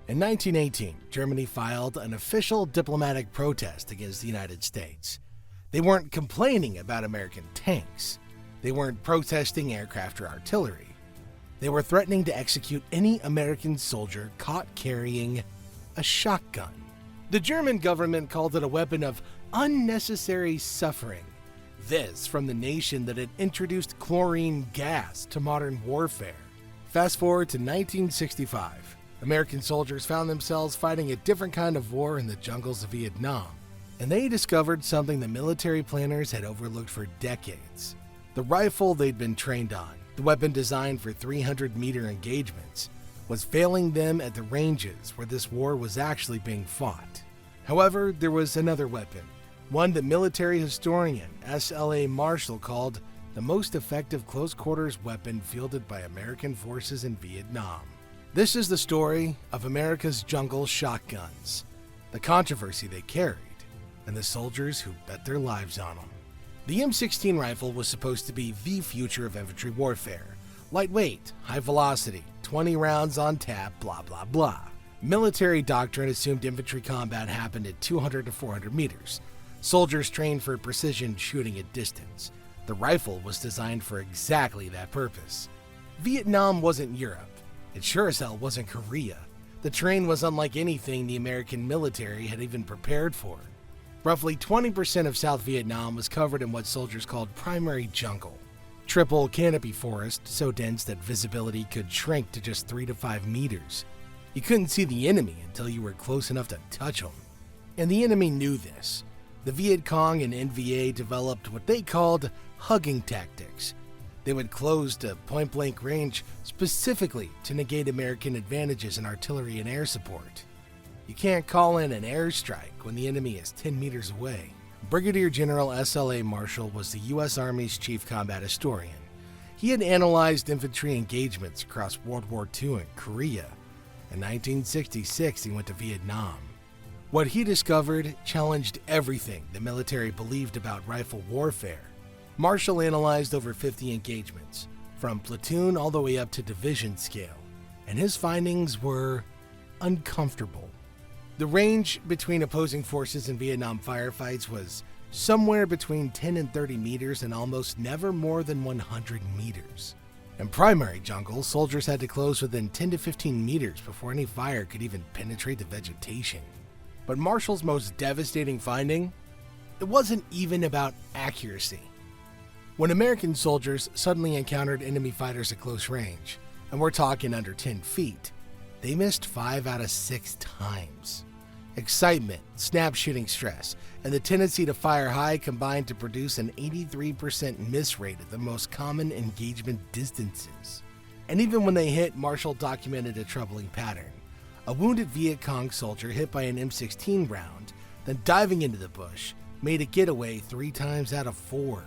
In 1918, Germany filed an official diplomatic protest against the United States. They weren't complaining about American tanks. They weren't protesting aircraft or artillery. They were threatening to execute any American soldier caught carrying a shotgun. The German government called it a weapon of unnecessary suffering. This from the nation that had introduced chlorine gas to modern warfare. Fast forward to 1965. American soldiers found themselves fighting a different kind of war in the jungles of Vietnam, and they discovered something the military planners had overlooked for decades. The rifle they'd been trained on, the weapon designed for 300-meter engagements, was failing them at the ranges where this war was actually being fought. However, there was another weapon, one that military historian S.L.A. Marshall called the most effective close-quarters weapon fielded by American forces in Vietnam. This is the story of America's jungle shotguns, the controversy they carried, and the soldiers who bet their lives on them. The M16 rifle was supposed to be the future of infantry warfare. Lightweight, high velocity, 20 rounds on tap, blah blah blah. Military doctrine assumed infantry combat happened at 200 to 400 meters. Soldiers trained for precision shooting at distance. The rifle was designed for exactly that purpose. Vietnam wasn't Europe. It sure as hell wasn't Korea. The terrain was unlike anything the American military had even prepared for. Roughly 20% of South Vietnam was covered in what soldiers called primary jungle. Triple canopy forest so dense that visibility could shrink to just 3 to 5 meters. You couldn't see the enemy until you were close enough to touch them. And the enemy knew this. The Viet Cong and NVA developed what they called hugging tactics. They would close to point-blank range specifically to negate American advantages in artillery and air support. You can't call in an airstrike when the enemy is 10 meters away. Brigadier General S.L.A. Marshall was the U.S. Army's chief combat historian. He had analyzed infantry engagements across World War II and Korea. In 1966, he went to Vietnam. What he discovered challenged everything the military believed about rifle warfare. Marshall analyzed over 50 engagements, from platoon all the way up to division scale, and his findings were uncomfortable. The range between opposing forces in Vietnam firefights was somewhere between 10 and 30 meters and almost never more than 100 meters. In primary jungle, soldiers had to close within 10 to 15 meters before any fire could even penetrate the vegetation. But Marshall's most devastating finding? It wasn't even about accuracy. When American soldiers suddenly encountered enemy fighters at close range, and we're talking under 10 feet, they missed 5 out of 6 times. Excitement, snap shooting stress, and the tendency to fire high combined to produce an 83% miss rate at the most common engagement distances. And even when they hit, Marshall documented a troubling pattern. A wounded Viet Cong soldier hit by an M16 round, then diving into the bush, made a getaway 3 times out of 4.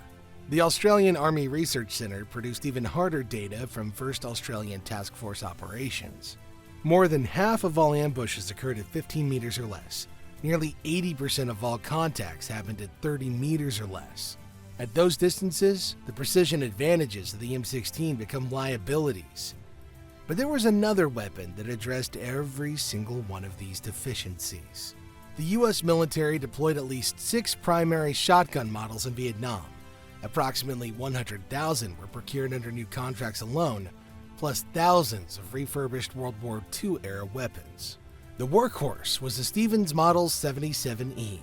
The Australian Army Research Centre produced even harder data from 1st Australian Task Force operations. More than half of all ambushes occurred at 15 meters or less. Nearly 80% of all contacts happened at 30 meters or less. At those distances, the precision advantages of the M16 become liabilities. But there was another weapon that addressed every single one of these deficiencies. The U.S. military deployed at least 6 primary shotgun models in Vietnam. Approximately 100,000 were procured under new contracts alone, plus thousands of refurbished World War II-era weapons. The workhorse was the Stevens Model 77E.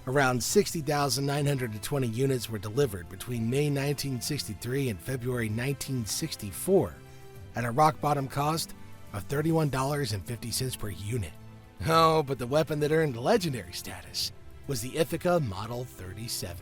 Around 60,920 units were delivered between May 1963 and February 1964 at a rock-bottom cost of $31.50 per unit. Oh, but the weapon that earned legendary status was the Ithaca Model 37.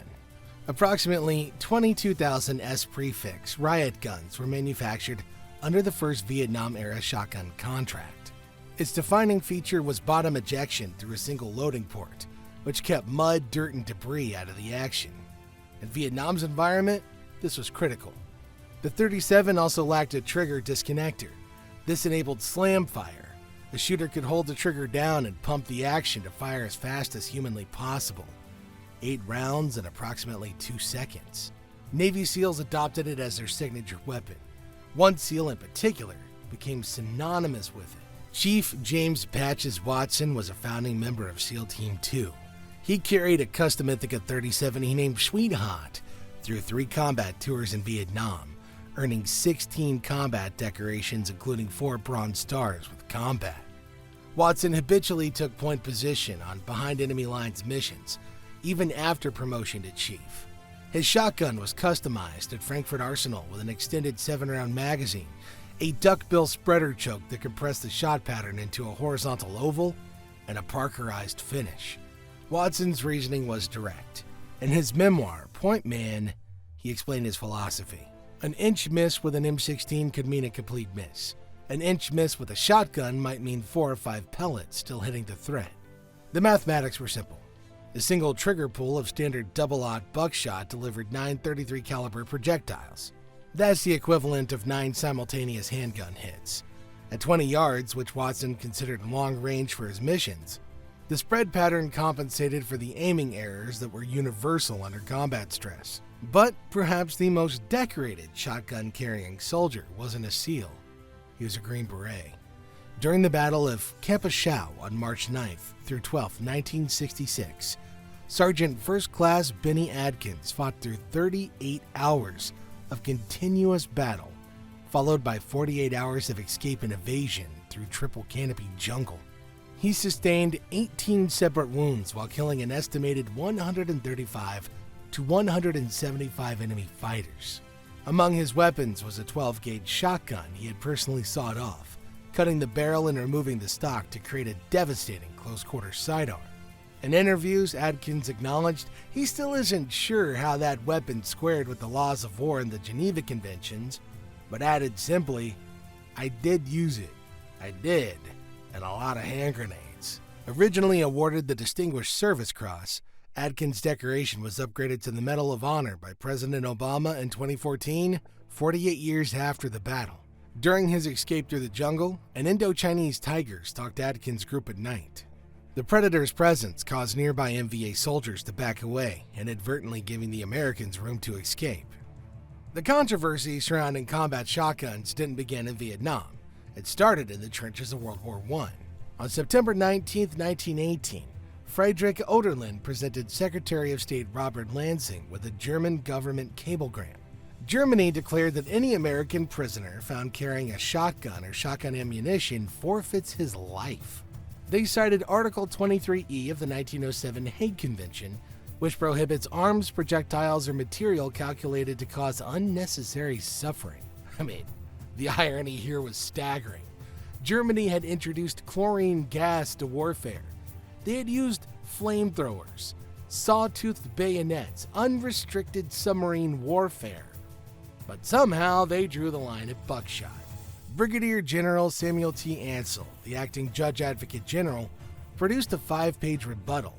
Approximately 22,000 S-prefix riot guns were manufactured under the first Vietnam-era shotgun contract. Its defining feature was bottom ejection through a single loading port, which kept mud, dirt, and debris out of the action. In Vietnam's environment, this was critical. The 37 also lacked a trigger disconnector. This enabled slam fire. The shooter could hold the trigger down and pump the action to fire as fast as humanly possible. 8 rounds in approximately 2 seconds. Navy SEALs adopted it as their signature weapon. One SEAL in particular became synonymous with it. Chief James Patches Watson was a founding member of SEAL Team 2. He carried a custom Ithaca 37 he named Sweetheart through 3 combat tours in Vietnam, earning 16 combat decorations including 4 Bronze Stars with combat. Watson habitually took point position on behind enemy lines missions, even after promotion to chief. His shotgun was customized at Frankfurt Arsenal with an extended 7-round magazine, a duckbill spreader choke that compressed the shot pattern into a horizontal oval, and a Parkerized finish. Watson's reasoning was direct. In his memoir, Point Man, he explained his philosophy. An inch miss with an M16 could mean a complete miss. An inch miss with a shotgun might mean 4 or 5 pellets still hitting the threat. The mathematics were simple. The single trigger pull of standard double-aught buckshot delivered 9 .33 caliber projectiles. That's the equivalent of 9 simultaneous handgun hits. At 20 yards, which Watson considered long range for his missions, the spread pattern compensated for the aiming errors that were universal under combat stress. But perhaps the most decorated shotgun-carrying soldier wasn't a SEAL. He was a Green Beret. During the Battle of Camp Shau on March 9th through 12th, 1966, Sergeant First Class Bennie Adkins fought through 38 hours of continuous battle, followed by 48 hours of escape and evasion through triple canopy jungle. He sustained 18 separate wounds while killing an estimated 135 to 175 enemy fighters. Among his weapons was a 12-gauge shotgun he had personally sawed off, cutting the barrel and removing the stock to create a devastating close-quarter sidearm. In interviews, Adkins acknowledged he still isn't sure how that weapon squared with the laws of war and the Geneva Conventions, but added simply, "I did use it. I did. And a lot of hand grenades." Originally awarded the Distinguished Service Cross, Adkins' decoration was upgraded to the Medal of Honor by President Obama in 2014, 48 years after the battle. During his escape through the jungle, an Indo-Chinese tiger stalked Adkins' group at night. The predator's presence caused nearby MVA soldiers to back away, inadvertently giving the Americans room to escape. The controversy surrounding combat shotguns didn't begin in Vietnam. It started in the trenches of World War I. On September 19, 1918, Friedrich Oderland presented Secretary of State Robert Lansing with a German government cablegram. Germany declared that any American prisoner found carrying a shotgun or shotgun ammunition forfeits his life. They cited Article 23E of the 1907 Hague Convention, which prohibits arms, projectiles, or material calculated to cause unnecessary suffering. The irony here was staggering. Germany had introduced chlorine gas to warfare. They had used flamethrowers, saw-toothed bayonets, unrestricted submarine warfare. But somehow they drew the line at buckshot. Brigadier General Samuel T. Ansel, the acting Judge Advocate General, produced a 5-page rebuttal.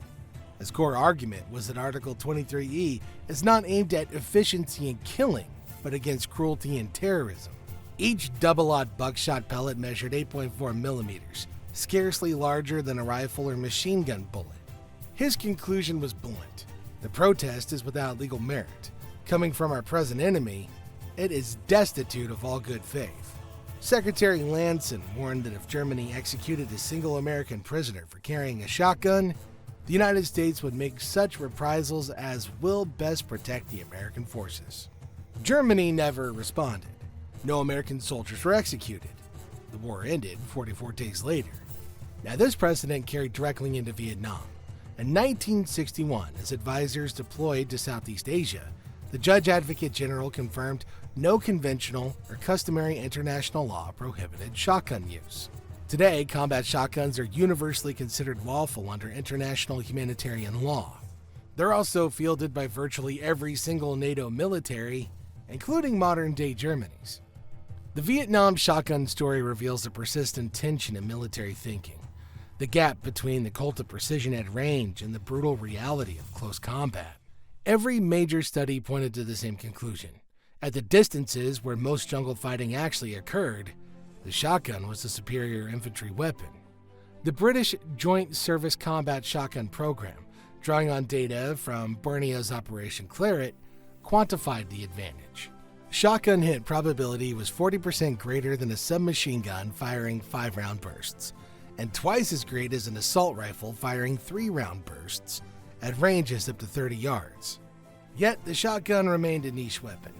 His core argument was that Article 23E is not aimed at efficiency in killing, but against cruelty and terrorism. Each double-aught buckshot pellet measured 8.4 millimeters, scarcely larger than a rifle or machine gun bullet. His conclusion was blunt. The protest is without legal merit. Coming from our present enemy, it is destitute of all good faith. Secretary Lansing warned that if Germany executed a single American prisoner for carrying a shotgun, the United States would make such reprisals as will best protect the American forces. Germany never responded. No American soldiers were executed. The war ended 44 days later. Now, this precedent carried directly into Vietnam. In 1961, as advisors deployed to Southeast Asia, the Judge Advocate General confirmed no conventional or customary international law prohibited shotgun use. Today, combat shotguns are universally considered lawful under international humanitarian law. They're also fielded by virtually every single NATO military, including modern-day Germany's. The Vietnam shotgun story reveals a persistent tension in military thinking, the gap between the cult of precision at range and the brutal reality of close combat. Every major study pointed to the same conclusion. At the distances where most jungle fighting actually occurred, the shotgun was the superior infantry weapon. The British Joint Service Combat Shotgun Program, drawing on data from Borneo's Operation Claret, quantified the advantage. Shotgun hit probability was 40% greater than a submachine gun firing 5-round bursts, and twice as great as an assault rifle firing 3-round bursts at ranges up to 30 yards. Yet the shotgun remained a niche weapon.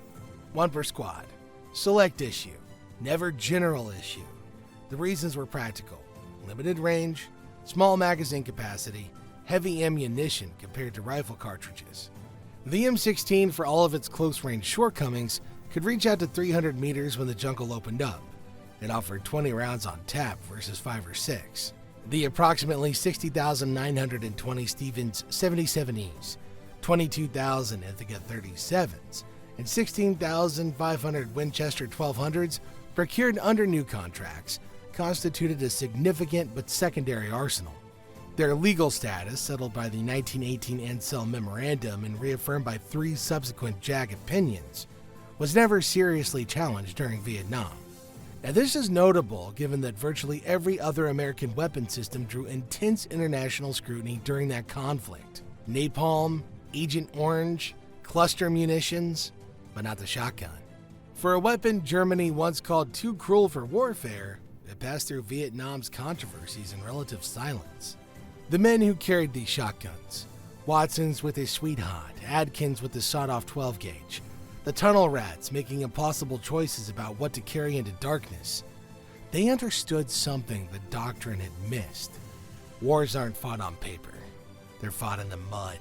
1 per squad, select issue, never general issue. The reasons were practical: limited range, small magazine capacity, heavy ammunition compared to rifle cartridges. The M16, for all of its close-range shortcomings, could reach out to 300 meters when the jungle opened up. It offered 20 rounds on tap versus 5 or 6. The approximately 60,920 Stevens 77Es, 22,000 Ithaca 37s, and 16,500 Winchester 1200s procured under new contracts constituted a significant but secondary arsenal. Their legal status, settled by the 1918 Ancel Memorandum and reaffirmed by 3 subsequent JAG opinions, was never seriously challenged during Vietnam. Now, this is notable given that virtually every other American weapon system drew intense international scrutiny during that conflict. Napalm, Agent Orange, cluster munitions, but not the shotgun. For a weapon Germany once called too cruel for warfare, it passed through Vietnam's controversies in relative silence. The men who carried these shotguns, Watson's with his Sweet Hot, Adkins with the sawed-off 12-gauge, the tunnel rats making impossible choices about what to carry into darkness, they understood something the doctrine had missed. Wars aren't fought on paper. They're fought in the mud,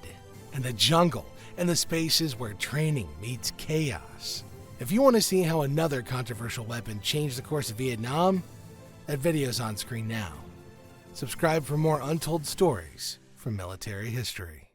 and the jungle, and the spaces where training meets chaos. If you want to see how another controversial weapon changed the course of Vietnam, that video's on screen now. Subscribe for more untold stories from military history.